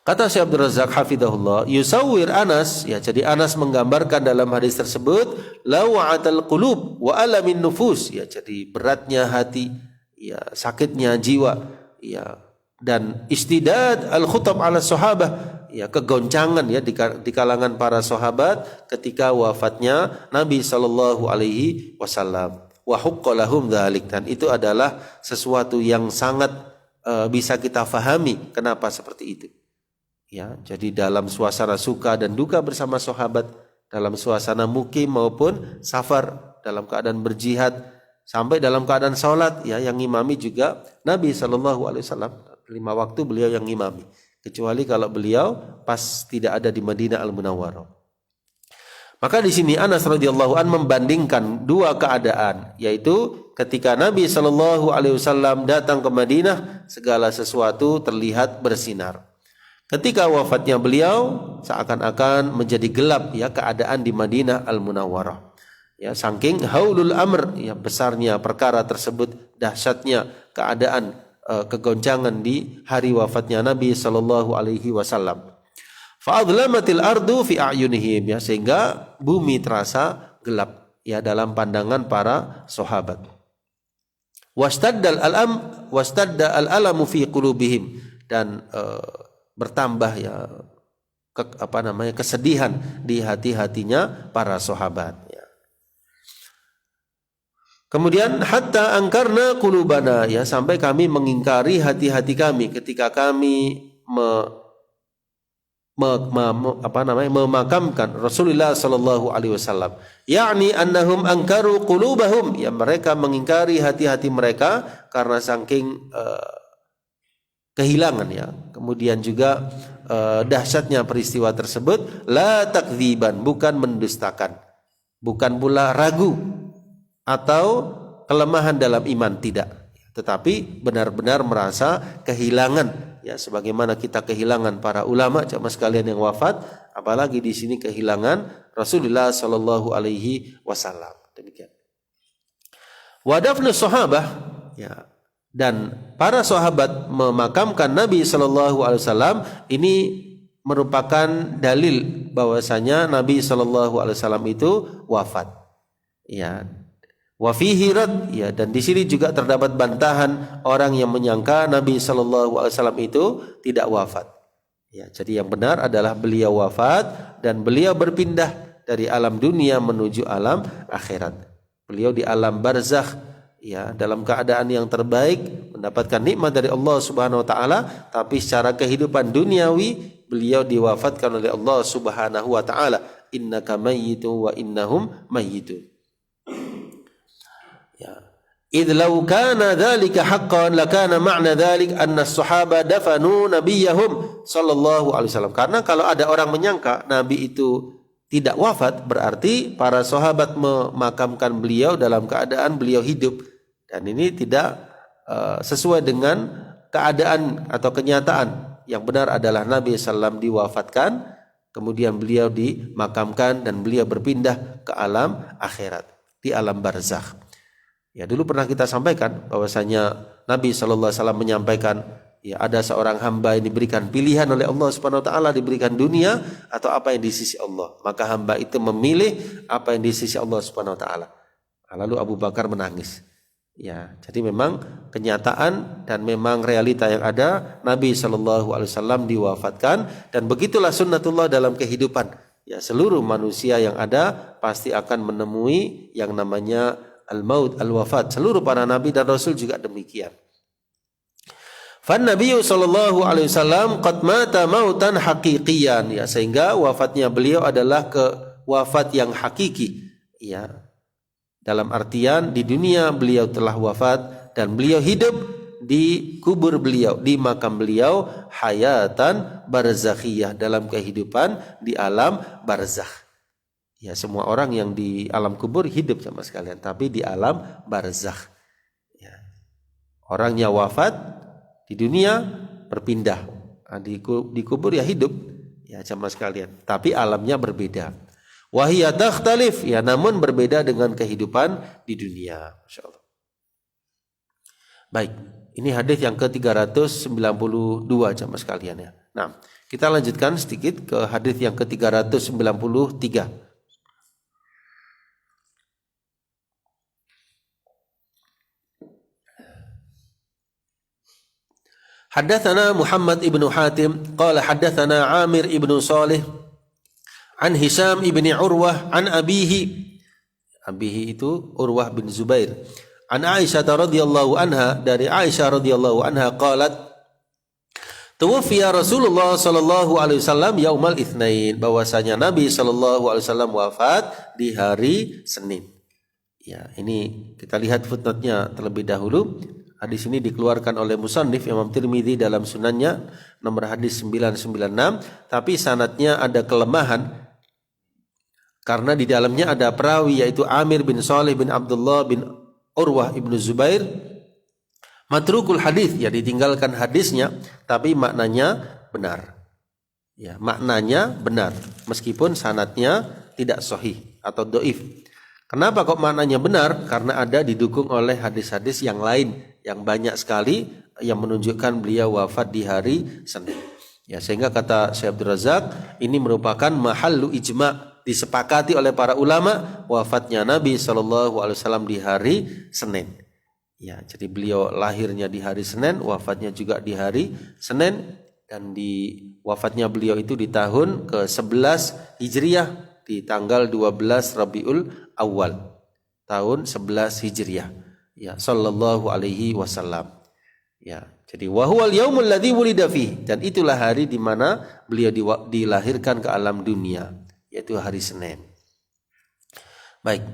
Kata Syekh Abdul Razak hafizahullah, yusawwir Anas, jadi Anas menggambarkan dalam hadis tersebut lawa'atal qulub wa alamin nufus, jadi beratnya hati, sakitnya jiwa, dan istidad al-khutab ala sahabah, kegoncangan di kalangan para sahabat ketika wafatnya Nabi sallallahu alaihi wasallam. Wa huqqa lahum dzalik, dan itu adalah sesuatu yang sangat bisa kita fahami kenapa seperti itu. Jadi dalam suasana suka dan duka bersama sahabat, dalam suasana mukim maupun safar, dalam keadaan berjihad, sampai dalam keadaan sholat, ya, yang ngimami juga Nabi SAW. 5 waktu beliau yang ngimami, kecuali kalau beliau pas tidak ada di Madinah Al-Munawwarah. Maka di sini Anas radhiyallahu an membandingkan dua keadaan, yaitu ketika Nabi SAW datang ke Madinah, segala sesuatu terlihat bersinar. Ketika wafatnya beliau, seakan-akan menjadi gelap, ya, keadaan di Madinah Al-Munawwarah. Ya, saking haulul amr, ya, besarnya perkara tersebut, dahsyatnya keadaan, kegoncangan di hari wafatnya Nabi SAW. Fa'adlamatil ardu fi a'yunihim, ya, sehingga bumi terasa gelap, ya, dalam pandangan para sahabat. Wastadda al-alamu fi qulubihim, dan bertambah, ya, kesedihan di hati-hatinya para sahabat, ya. Kemudian hatta angkarna qulubana, ya, sampai kami mengingkari hati-hati kami ketika kami memakamkan Rasulullah sallallahu alaihi wasallam. Yakni annahum angkaru qulubahum, ya, mereka mengingkari hati-hati mereka karena saking kehilangan, ya. Kemudian juga dahsyatnya peristiwa tersebut, la takdziban, bukan mendustakan, bukan pula ragu atau kelemahan dalam iman, tidak, tetapi benar-benar merasa kehilangan, ya, sebagaimana kita kehilangan para ulama jamaah sekalian yang wafat, apalagi di sini kehilangan Rasulullah sallallahu alaihi wasallam. Demikian. Wa dafnu sahabah, ya, dan para sahabat memakamkan Nabi sallallahu alaihi wasallam ini merupakan dalil bahwasanya Nabi sallallahu alaihi wasallam itu wafat. Ya. Wa fihi rad, ya, dan di sini juga terdapat bantahan orang yang menyangka Nabi sallallahu alaihi wasallam itu tidak wafat. Ya, jadi yang benar adalah beliau wafat dan beliau berpindah dari alam dunia menuju alam akhirat. Beliau di alam barzakh, ya, dalam keadaan yang terbaik, mendapatkan nikmat dari Allah Subhanahu wa taala, tapi secara kehidupan duniawi beliau diwafatkan oleh Allah Subhanahu wa taala. Innaka mayyitun wa innahum mayyitun. Ya. Idh law kana dzalika haqqan lakana ma'na dzalik anna as-sahaba dafanu nabiyahum sallallahu alaihi wasallam. Karena kalau ada orang menyangka Nabi itu tidak wafat, berarti para sahabat memakamkan beliau dalam keadaan beliau hidup, dan ini tidak sesuai dengan keadaan atau kenyataan. Yang benar adalah Nabi sallallahu diwafatkan, kemudian beliau dimakamkan dan beliau berpindah ke alam akhirat, di alam barzakh. Ya, dulu pernah kita sampaikan bahwasanya Nabi sallallahu alaihi wasallam menyampaikan, ya, ada seorang hamba yang diberikan pilihan oleh Allah Subhanahu wa taala, diberikan dunia atau apa yang di sisi Allah. Maka hamba itu memilih apa yang di sisi Allah Subhanahu wa taala. Lalu Abu Bakar menangis. Ya, jadi memang kenyataan dan memang realita yang ada, Nabi sallallahu alaihi wasallam diwafatkan, dan begitulah sunnatullah dalam kehidupan. Ya, seluruh manusia yang ada pasti akan menemui yang namanya al-maut, al-wafat. Seluruh para nabi dan rasul juga demikian. Fan Nabi sallallahu alaihi wasallam qad mata mautan haqiqiyan, ya, sehingga wafatnya beliau adalah wafat yang hakiki, ya. Dalam artian di dunia beliau telah wafat dan beliau hidup di kubur beliau, di makam beliau, hayatan barzakhiyah, dalam kehidupan di alam barzakh. Ya, semua orang yang di alam kubur hidup sama sekalian, tapi di alam barzakh. Ya. Orangnya wafat di dunia berpindah, di kubur ya hidup, ya, sama sekalian, tapi alamnya berbeda. Wahiyya takhtalif, ya, namun berbeda dengan kehidupan di dunia. Masya Allah. Baik, ini hadis yang ke-392 jamaah sekalian, ya. Nah, kita lanjutkan sedikit ke hadis yang ke-393. Haddatsana Muhammad ibn Hatim qala haddatsana Amir ibn Salih an Hisham ibn Urwah an abihi itu Urwah bin Zubair, an Aisyah radhiyallahu anha, dari Aisyah radhiyallahu anha qalat tuwfiya Rasulullah sallallahu alaihi wasallam yaumal itsnain, bahwasanya Nabi sallallahu alaihi wasallam wafat di hari Senin. Ya, ini kita lihat footnote-nya terlebih dahulu. Hadis ini dikeluarkan oleh musannif Imam Tirmidzi dalam sunannya nomor hadis 996, tapi sanadnya ada kelemahan karena di dalamnya ada perawi yaitu Amir bin Shalih bin Abdullah bin Urwah ibnu Zubair. Matrukul hadis, ya ditinggalkan hadisnya, tapi maknanya benar. Ya, maknanya benar meskipun sanadnya tidak sahih atau dhaif. Kenapa kok maknanya benar? Karena ada didukung oleh hadis-hadis yang lain yang banyak sekali yang menunjukkan beliau wafat di hari Senin. Ya, sehingga kata Syekh Abdul Razak ini merupakan mahallu ijma', disepakati oleh para ulama wafatnya Nabi SAW di hari Senin. Ya, jadi beliau lahirnya di hari Senin, wafatnya juga di hari Senin, dan di wafatnya beliau itu di tahun ke-11 Hijriah di tanggal 12 Rabiul Awal tahun 11 Hijriah. Ya, sallallahu alaihi wasallam. Ya, jadi wa huwal yaumul ladzi wulida fi, dan itulah hari di mana beliau dilahirkan ke alam dunia, yaitu hari Senin. Baik.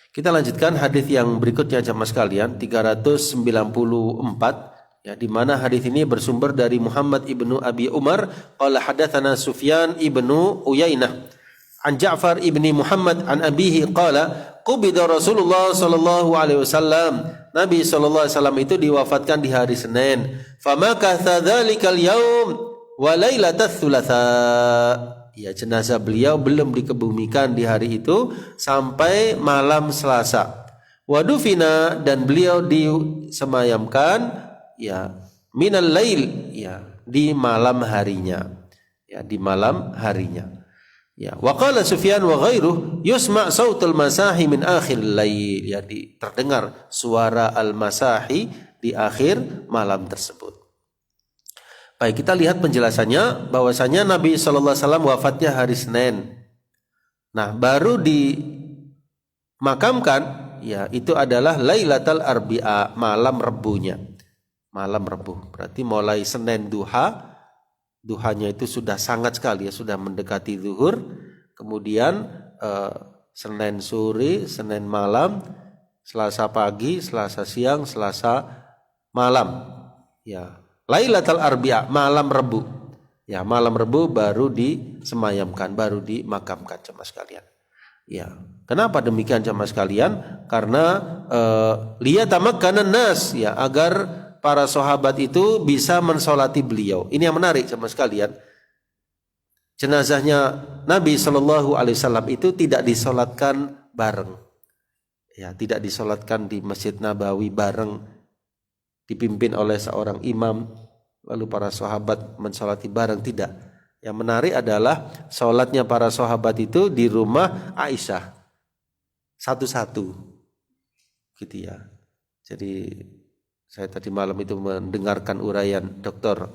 Kita lanjutkan hadis yang berikutnya jamaah sekalian, 394, ya, di mana hadis ini bersumber dari Muhammad ibnu Abi Umar qala hadatsana Sufyan ibnu Uyainah an Ja'far ibni Muhammad an abihi qala qubida Rasulullah sallallahu alaihi wasallam, Nabi sallallahu alaihi wasallam itu diwafatkan di hari Senin, famakatha dzalikal yaum wa lailatul tsulatsa, ya, jenazah beliau belum dikebumikan di hari itu sampai malam Selasa. Wadufina, dan beliau disemayamkan, ya, minal lail, ya, di malam harinya, ya, di malam harinya. Ya, wa qala Sufyan wa ghairuh yusma' sautul masahi min akhir lail, ya, terdengar suara al-masahi di akhir malam tersebut. Baik, kita lihat penjelasannya bahwasanya Nabi sallallahu alaihi wasallam wafatnya hari Senin. Nah, baru dimakamkan, ya, itu adalah Lailatul Arbi'a, malam Rebunya. Malam Rebu. Berarti mulai Senin duhanya itu sudah sangat sekali, ya, sudah mendekati zuhur. Kemudian Senin sore, Senin malam, Selasa pagi, Selasa siang, Selasa malam. Ya, Lailatul Arbi'a, malam Rebu. Ya, malam Rebu baru disemayamkan, baru dimakamkan jemaah sekalian. Ya, kenapa demikian jemaah sekalian? Karena liyatamakkanan nas, ya, agar para sahabat itu bisa mensolati beliau. Ini yang menarik jemaah sekalian. Jenazahnya Nabi Shallallahu Alaihi Wasallam itu tidak disolatkan bareng, ya, tidak disolatkan di Masjid Nabawi bareng, dipimpin oleh seorang imam, lalu para sahabat mensolati bareng, tidak. Yang menarik adalah sholatnya para sahabat itu di rumah Aisyah, satu-satu, gitu ya. Jadi saya tadi malam itu mendengarkan uraian Dr.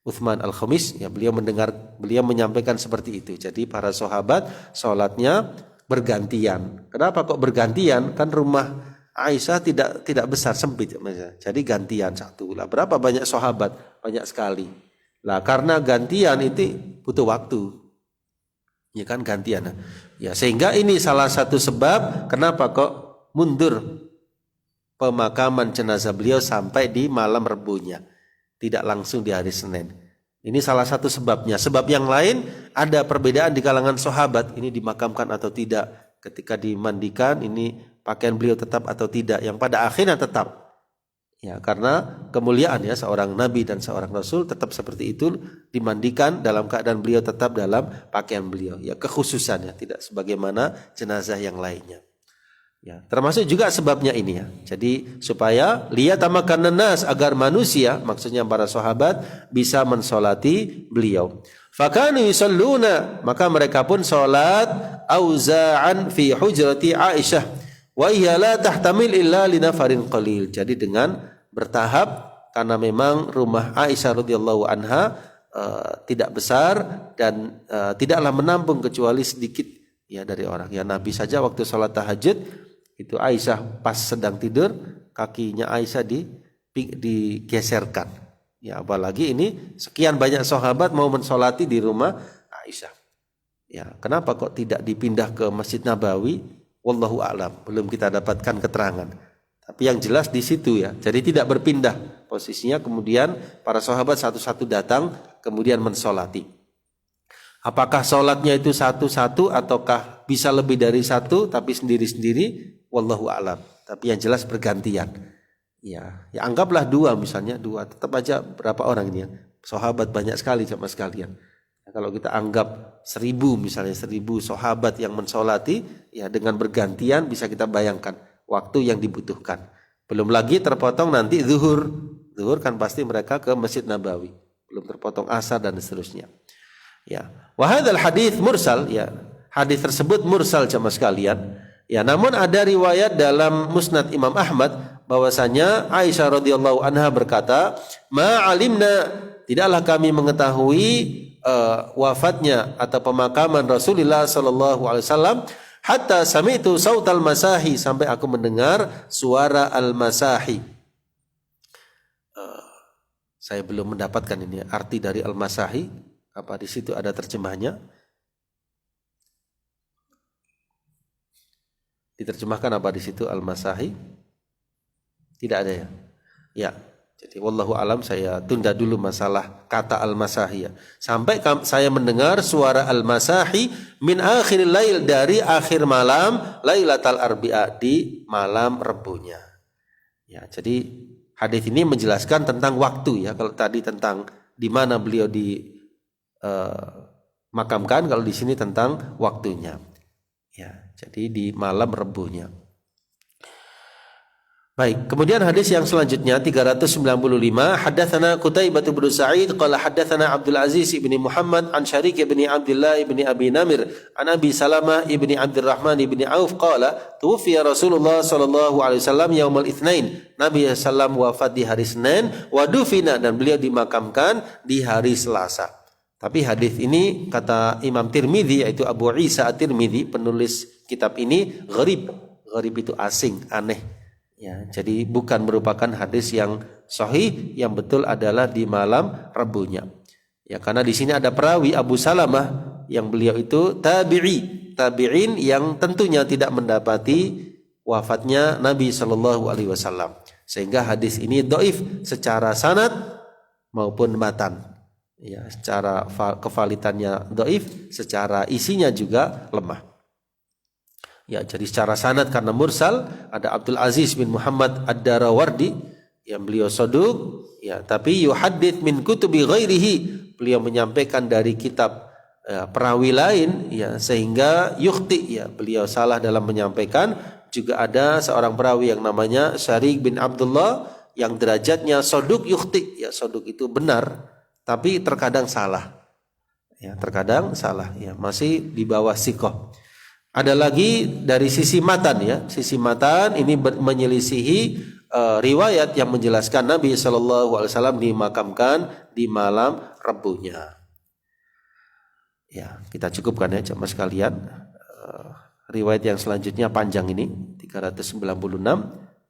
Uthman Al-Khamis, ya, beliau menyampaikan seperti itu. Jadi para sahabat sholatnya bergantian. Kenapa kok bergantian? Kan rumah Aisyah tidak besar, sempit, jadi gantian satu. Lah, berapa banyak sahabat? Banyak sekali. Lah, karena gantian itu butuh waktu, ya kan, gantian. Ya, sehingga ini salah satu sebab kenapa kok mundur pemakaman jenazah beliau sampai di malam Rebunya, tidak langsung di hari Senin. Ini salah satu sebabnya. Sebab yang lain ada perbedaan di kalangan sahabat, ini dimakamkan atau tidak. Ketika dimandikan, ini pakaian beliau tetap atau tidak. Yang pada akhirnya tetap. Ya, karena kemuliaan, ya, seorang nabi dan seorang rasul tetap seperti itu, dimandikan dalam keadaan beliau tetap dalam pakaian beliau. Ya, kekhususannya tidak sebagaimana jenazah yang lainnya. Ya, termasuk juga sebabnya ini, ya. Jadi supaya liyatamakkanan nas, agar manusia, maksudnya para sahabat, bisa mensolati beliau. Fakanu yusalluna, maka mereka pun salat auza'an fi hujrati Aisyah wa hiya la tahtamil illa li nafarin qalil. Jadi dengan bertahap, karena memang rumah Aisyah radhiyallahu anha tidak besar dan tidaklah menampung kecuali sedikit, ya, dari orang. Ya, Nabi saja waktu salat tahajud itu Aisyah pas sedang tidur, kakinya Aisyah digeserkan. Ya, apalagi ini sekian banyak sahabat mau mensolati di rumah Aisyah. Ya, kenapa kok tidak dipindah ke Masjid Nabawi? Wallahu a'lam, belum kita dapatkan keterangan. Tapi yang jelas di situ ya. Jadi tidak berpindah posisinya, kemudian para sahabat satu-satu datang kemudian mensolati. Apakah sholatnya itu satu-satu ataukah bisa lebih dari satu tapi sendiri-sendiri? Wallahu a'lam. Tapi yang jelas bergantian. Ya anggaplah dua misalnya, dua, tetap aja berapa orang ini ya? Sahabat banyak sekali sama sekalian. Kalau kita anggap 1000 misalnya, 1000 sahabat yang mensolati, ya dengan bergantian bisa kita bayangkan waktu yang dibutuhkan. Belum lagi terpotong nanti zuhur. Zuhur kan pasti mereka ke Masjid Nabawi. Belum terpotong asar dan seterusnya. Ya, wa hadzal hadits mursal, ya. Hadis tersebut mursal jemaah sekalian. Ya, namun ada riwayat dalam Musnad Imam Ahmad bahwasanya Aisyah radhiyallahu anha berkata, "Ma alimna, tidaklah kami mengetahui wafatnya atau pemakaman Rasulullah sallallahu alaihi wasallam hatta sami'tu sautal masahi, sampai aku mendengar suara al-masahi." Saya belum mendapatkan ini arti dari al-masahi. Apa di situ ada terjemahnya? Diterjemahkan apa di situ al-masahi? Tidak ada ya. Ya. Jadi wallahu alam, saya tunda dulu masalah kata al-masahi ya. Sampai saya mendengar suara al-masahi min akhiril lail, dari akhir malam Lailatul Arbi'a, di malam Rebunya. Ya, jadi hadis ini menjelaskan tentang waktu ya. Kalau tadi tentang di mana beliau makamkan, kalau di sini tentang waktunya. Ya, jadi di malam Rebunya. Baik, kemudian hadis yang selanjutnya 395, haddatsana Qutaibah bin Sa'id qala haddatsana Abdul Aziz bin Muhammad an Syariq bin Abdullah bin Abi Namir an Abi Salamah bin Abdurrahman bin Auf qala tuwfiya Rasulullah sallallahu alaihi wasallam yaumul Itsnain. Nabi sallam wafat di hari Senin, wa dufina, dan beliau dimakamkan di hari Selasa. Tapi hadis ini kata Imam Tirmidzi, yaitu Abu Isa At-Tirmidzi, penulis kitab ini, gharib. Gharib itu asing, aneh. Ya, jadi bukan merupakan hadis yang sahih, yang betul adalah di malam Rebunya. Ya, karena di sini ada perawi Abu Salamah yang beliau itu tabi'in yang tentunya tidak mendapati wafatnya Nabi Shallallahu alaihi wasallam. Sehingga hadis ini dhaif secara sanad maupun matan. Ya, secara kevalitannya dhaif, secara isinya juga lemah. Ya, jadi secara sanad karena mursal ada Abdul Aziz bin Muhammad Ad-Darawardi yang beliau saduq, ya, tapi yuhaddits min kutubi ghairihi, beliau menyampaikan dari kitab perawi lain, ya, sehingga yukhti, ya, beliau salah dalam menyampaikan. Juga ada seorang perawi yang namanya Syariq bin Abdullah yang derajatnya saduq yukhti, ya, saduq itu benar tapi terkadang salah. Ya, terkadang salah, ya, masih di bawah siqah. Ada lagi dari sisi matan, ya. Sisi matan ini menyelisihi riwayat yang menjelaskan Nabi SAW dimakamkan di malam Rebunya. Ya, kita cukupkan ya jemaah sekalian. Riwayat yang selanjutnya panjang ini 396.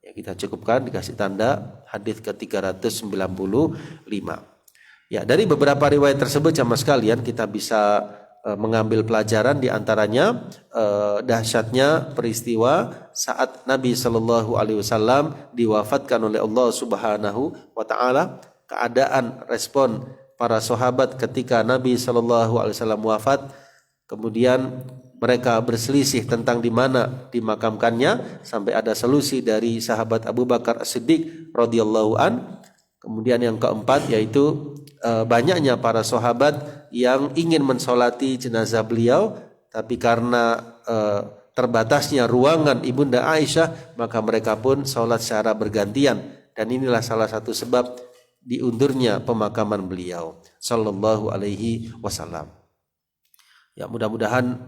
Ya, kita cukupkan, dikasih tanda hadis ke 395. Ya, dari beberapa riwayat tersebut jemaah sekalian kita bisa mengambil pelajaran, di antaranya dahsyatnya peristiwa saat Nabi Shallallahu Alaihi Wasallam diwafatkan oleh Allah Subhanahu Wa Taala, keadaan respon para sahabat ketika Nabi Shallallahu Alaihi Wasallam wafat, kemudian mereka berselisih tentang di mana dimakamkannya, sampai ada solusi dari sahabat Abu Bakar As-Siddiq radhiyallahu an. Kemudian yang keempat yaitu banyaknya para sahabat yang ingin mensolati jenazah beliau, tapi karena terbatasnya ruangan Ibunda Aisyah, maka mereka pun sholat secara bergantian, dan inilah salah satu sebab diundurnya pemakaman beliau sallallahu alaihi wasallam. Ya, mudah-mudahan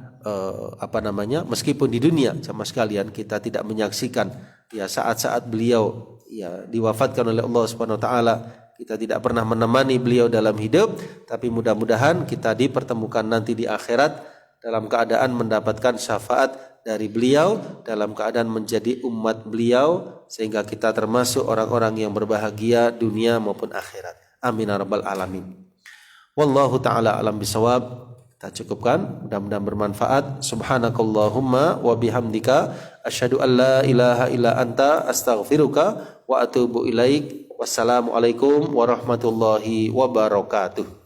meskipun di dunia jamaah sekalian kita tidak menyaksikan ya saat-saat beliau ya diwafatkan oleh Allah Subhanahu wa taala, kita tidak pernah menemani beliau dalam hidup, tapi mudah-mudahan kita dipertemukan nanti di akhirat dalam keadaan mendapatkan syafaat dari beliau, dalam keadaan menjadi umat beliau, sehingga kita termasuk orang-orang yang berbahagia dunia maupun akhirat. Amin ya rabbal alamin. Wallahu taala alam bisawab. Kita cukupkan, mudah-mudahan bermanfaat. Subhanakallahumma wa bihamdika asyhadu an la ilaha illa anta astaghfiruka wa atubu ilaik. Wassalamualaikum warahmatullahi wabarakatuh.